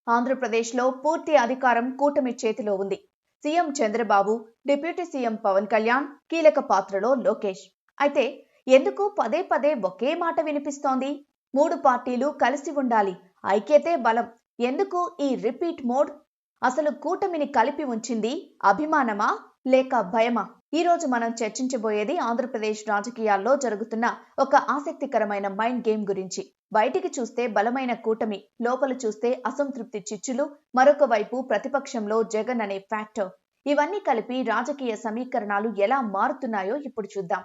ఆంధ్రప్రదేశ్లో పూర్తి అధికారం కూటమి చేతిలో ఉంది. CM Chandrababu, deputy CM Pawan Kalyan, కీలక పాత్రలో లోకేష్. అయితే ఎందుకు పదే పదే ఒకే మాట వినిపిస్తోంది? మూడు పార్టీలు కలిసి ఉండాలి, ఐక్యతే బలం. ఎందుకు ఈ రిపీట్ మోడ్? అసలు కూటమిని కలిపి ఉంచింది అభిమానమా లేక భయమా? ఈ రోజు మనం చర్చించబోయేది ఆంధ్రప్రదేశ్ రాజకీయాల్లో జరుగుతున్న ఒక ఆసక్తికరమైన మైండ్ గేమ్ గురించి. బయటికి చూస్తే బలమైన కూటమి, లోపల చూస్తే అసంతృప్తి చిచ్చులు, మరొక వైపు ప్రతిపక్షంలో జగన్ అనే ఫ్యాక్టర్. ఇవన్నీ కలిపి రాజకీయ సమీకరణాలు ఎలా మారుతున్నాయో ఇప్పుడు చూద్దాం.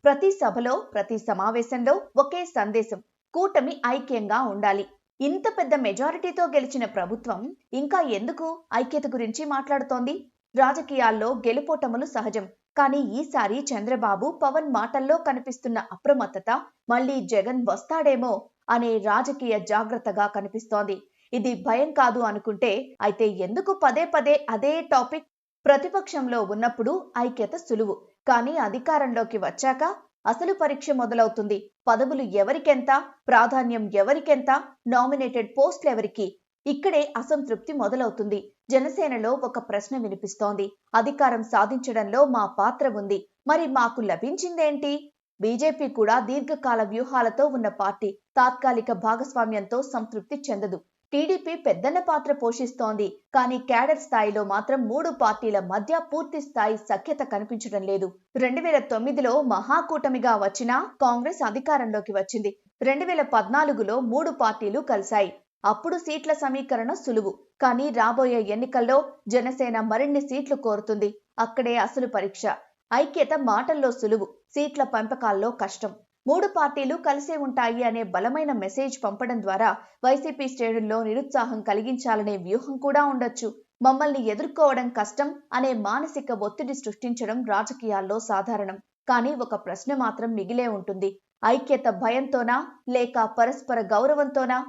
ప్రతి సభలో, ప్రతి సమావేశంలో ఒకే సందేశం: కూటమి ఐక్యంగా ఉండాలి. ఇంత పెద్ద మెజారిటీతో గెలిచిన ప్రభుత్వం ఇంకా ఎందుకు ఐక్యత గురించి మాట్లాడుతోంది? రాజకీయాల్లో గెలుపోటములు సహజం. కానీ ఈసారి చంద్రబాబు, పవన్ మాటల్లో కనిపిస్తున్న అప్రమత్తత మళ్ళీ జగన్ వస్తాడేమో అనే రాజకీయ జాగ్రత్తగా కనిపిస్తోంది. ఇది భయం కాదు అనుకుంటే అయితే ఎందుకు పదే పదే అదే టాపిక్? ప్రతిపక్షంలో ఉన్నప్పుడు ఐక్యత సులువు, కానీ అధికారంలోకి వచ్చాక అసలు పరీక్ష మొదలవుతుంది. పదవులు ఎవరికెంత, ప్రాధాన్యం ఎవరికెంత, నామినేటెడ్ పోస్టులు ఎవరికి? ఇక్కడే అసంతృప్తి మొదలవుతుంది. జనసేనలో ఒక ప్రశ్న వినిపిస్తోంది: అధికారం సాధించడంలో మా పాత్ర ఉంది, మరి మాకు లభించిందేంటి? బీజేపీ కూడా దీర్ఘకాల వ్యూహాలతో ఉన్న పార్టీ, తాత్కాలిక భాగస్వామ్యంతో సంతృప్తి చెందదు. టీడీపీ పెద్దన్న పాత్ర పోషిస్తోంది, కానీ క్యాడర్ స్థాయిలో మాత్రం మూడు పార్టీల మధ్య పూర్తి స్థాయి సఖ్యత కనిపించడం లేదు. 2009లో మహాకూటమిగా వచ్చినా కాంగ్రెస్ అధికారంలోకి వచ్చింది. 2014లో మూడు పార్టీలు కలిశాయి. అప్పుడు సీట్ల సమీకరణ సులువు, కానీ రాబోయే ఎన్నికల్లో జనసేన మరిన్ని సీట్లు కోరుతుంది. అక్కడే అసలు పరీక్ష. ఐక్యత మాటల్లో సులువు, సీట్ల పెంపకాల్లో కష్టం. మూడు పార్టీలు కలిసే ఉంటాయి అనే బలమైన మెసేజ్ పంపడం ద్వారా వైసీపీ శ్రేణుల్లో నిరుత్సాహం కలిగించాలనే వ్యూహం కూడా ఉండొచ్చు. మమ్మల్ని ఎదుర్కోవడం కష్టం అనే మానసిక ఒత్తిడి సృష్టించడం రాజకీయాల్లో సాధారణం. కానీ ఒక ప్రశ్న మాత్రం మిగిలే ఉంటుంది: ఐక్యత భయంతోనా లేక పరస్పర గౌరవంతోనా?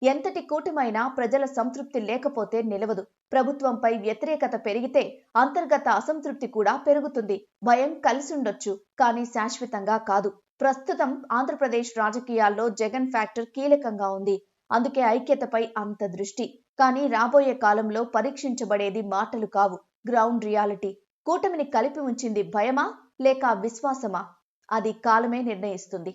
ఎంతటి కూటమైనా ప్రజల సంతృప్తి లేకపోతే నిలవదు. ప్రభుత్వంపై వ్యతిరేకత పెరిగితే అంతర్గత అసంతృప్తి కూడా పెరుగుతుంది. భయం కలిసుండొచ్చు, కానీ శాశ్వతంగా కాదు. ప్రస్తుతం ఆంధ్రప్రదేశ్ రాజకీయాల్లో జగన్ ఫ్యాక్టర్ కీలకంగా ఉంది. అందుకే ఐక్యతపై అంత దృష్టి. కానీ రాబోయే కాలంలో పరీక్షించబడేది మాటలు కావు, గ్రౌండ్ రియాలిటీ. కూటమిని కలిపి ఉంచింది భయమా లేక విశ్వాసమా? అది కాలమే నిర్ణయిస్తుంది.